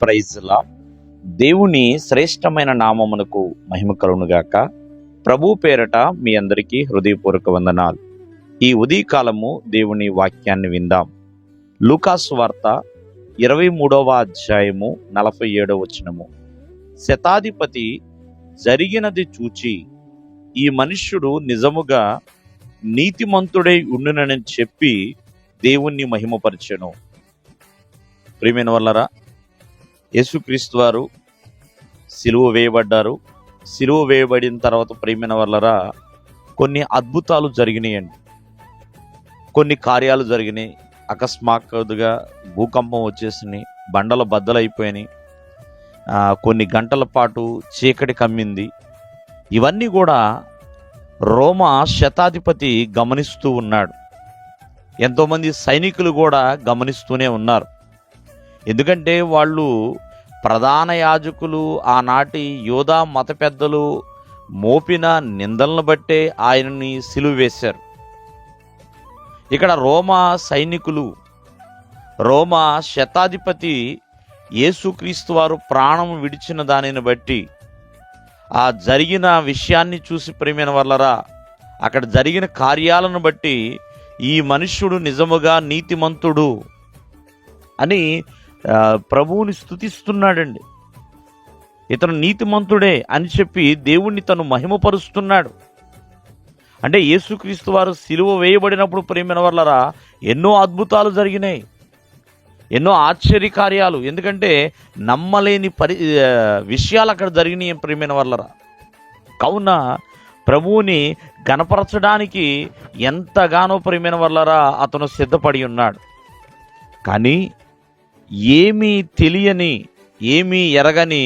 Praise లా దేవుని శ్రేష్టమైన నామమునకు మహిమ కలుగునుగాక. ప్రభు పేరట మీ అందరికీ హృదయపూర్వక వందనాలు. ఈ ఉదయకాలము దేవుని వాక్యాన్ని విందాం. లూకాసు వార్త 23వ అధ్యాయము 47వ వచనము. శతాధిపతి జరిగినది చూచి ఈ మనుష్యుడు నిజముగా నీతిమంతుడై ఉండునని చెప్పి దేవుణ్ణి మహిమపరచెను. ప్రియమైన వాళ్ళరా, యేసుక్రీస్తు వారు సిలువ వేయబడ్డారు. సిలువ వేయబడిన తర్వాత ప్రియమైన వాళ్ళరా కొన్ని అద్భుతాలు జరిగినాయండి, కొన్ని కార్యాలు జరిగినాయి. అకస్మాత్తుగా భూకంపం వచ్చేసినాయి, బండలు బద్దలైపోయినాయి, కొన్ని గంటల పాటు చీకటి కమ్మింది. ఇవన్నీ కూడా రోమా శతాధిపతి గమనిస్తూ ఉన్నాడు. ఎంతోమంది సైనికులు కూడా గమనిస్తూనే ఉన్నారు. ఎందుకంటే వాళ్ళు ప్రధాన యాజకులు, ఆనాటి యోధా మత పెద్దలు మోపిన నిందలను బట్టే ఆయనని సిలువ వేశారు. ఇక్కడ రోమా సైనికులు, రోమా శతాధిపతి యేసుక్రీస్తు వారు ప్రాణం విడిచిన దానిని బట్టి, ఆ జరిగిన విషయాన్ని చూసి ప్రియమైన వాళ్ళరా, అక్కడ జరిగిన కార్యాలను బట్టి ఈ మనుష్యుడు నిజముగా నీతిమంతుడు అని ప్రభువుని స్తుతిస్తున్నాడండి. ఇతను నీతిమంతుడే అని చెప్పి దేవుణ్ణి తను మహిమపరుస్తున్నాడు. అంటే యేసుక్రీస్తు వారు సిలువ వేయబడినప్పుడు ప్రియమైన వాళ్ళరా ఎన్నో అద్భుతాలు జరిగినాయి, ఎన్నో ఆశ్చర్యకార్యాలు. ఎందుకంటే నమ్మలేని విషయాలు అక్కడ జరిగినాయి ప్రియమైన వాళ్ళరా. కావున ప్రభువుని గణపరచడానికి ఎంతగానో ప్రియమైన వాళ్ళరా అతను సిద్ధపడి ఉన్నాడు. కానీ ఏమీ తెలియని, ఏమీ ఎరగని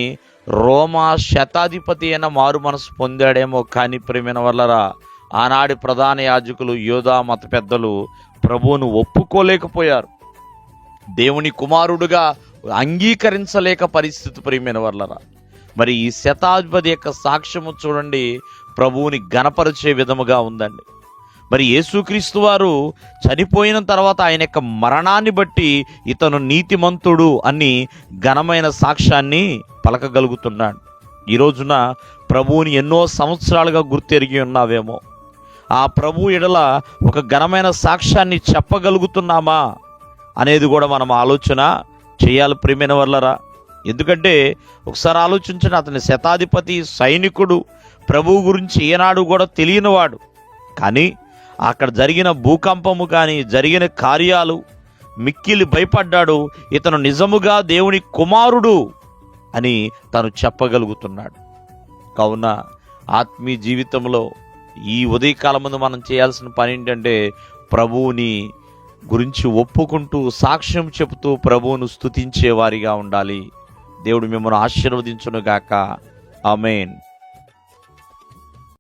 రోమా శతాధిపతి అయిన మారు మనసు పొందాడేమో. కానీ ప్రియమైన వాళ్ళరా ఆనాడి ప్రధాన యాజకులు, యోధా మత పెద్దలు ప్రభువును ఒప్పుకోలేకపోయారు, దేవుని కుమారుడుగా అంగీకరించలేక పరిస్థితి ప్రియమైన వాళ్ళరా. మరి ఈ శతాధిపతి యొక్క సాక్ష్యము చూడండి, ప్రభువుని గణపరిచే విధముగా ఉందండి. మరి యేసుక్రీస్తు వారు చనిపోయిన తర్వాత ఆయన యొక్క మరణాన్ని బట్టి ఇతను నీతిమంతుడు అని ఘనమైన సాక్ష్యాన్ని పలకగలుగుతున్నాడు. ఈ రోజున ప్రభువుని ఎన్నో సంవత్సరాలుగా గుర్తెరిగి ఉన్నావేమో, ఆ ప్రభు ఎడల ఒక ఘనమైన సాక్ష్యాన్ని చెప్పగలుగుతున్నామా అనేది కూడా మనం ఆలోచన చేయాలి ప్రియమైన వాళ్ళరా. ఎందుకంటే ఒకసారి ఆలోచించిన, అతని శతాధిపతి, సైనికుడు, ప్రభువు గురించి ఏనాడు కూడా తెలియనివాడు. కానీ అక్కడ జరిగిన భూకంపము కానీ జరిగిన కార్యాలు మిక్కిలి భయపడ్డాడు. ఇతను నిజముగా దేవుని కుమారుడు అని తను చెప్పగలుగుతున్నాడు. కావున ఆత్మీయ జీవితంలో ఈ ఉదయకాలం ముందు మనం చేయాల్సిన పని ఏంటంటే ప్రభువుని గురించి ఒప్పుకుంటూ సాక్ష్యం చెబుతూ ప్రభువును స్తుతించే వారిగా ఉండాలి. దేవుడు మిమ్మల్ని ఆశీర్వదించును గాక. ఆమేన్.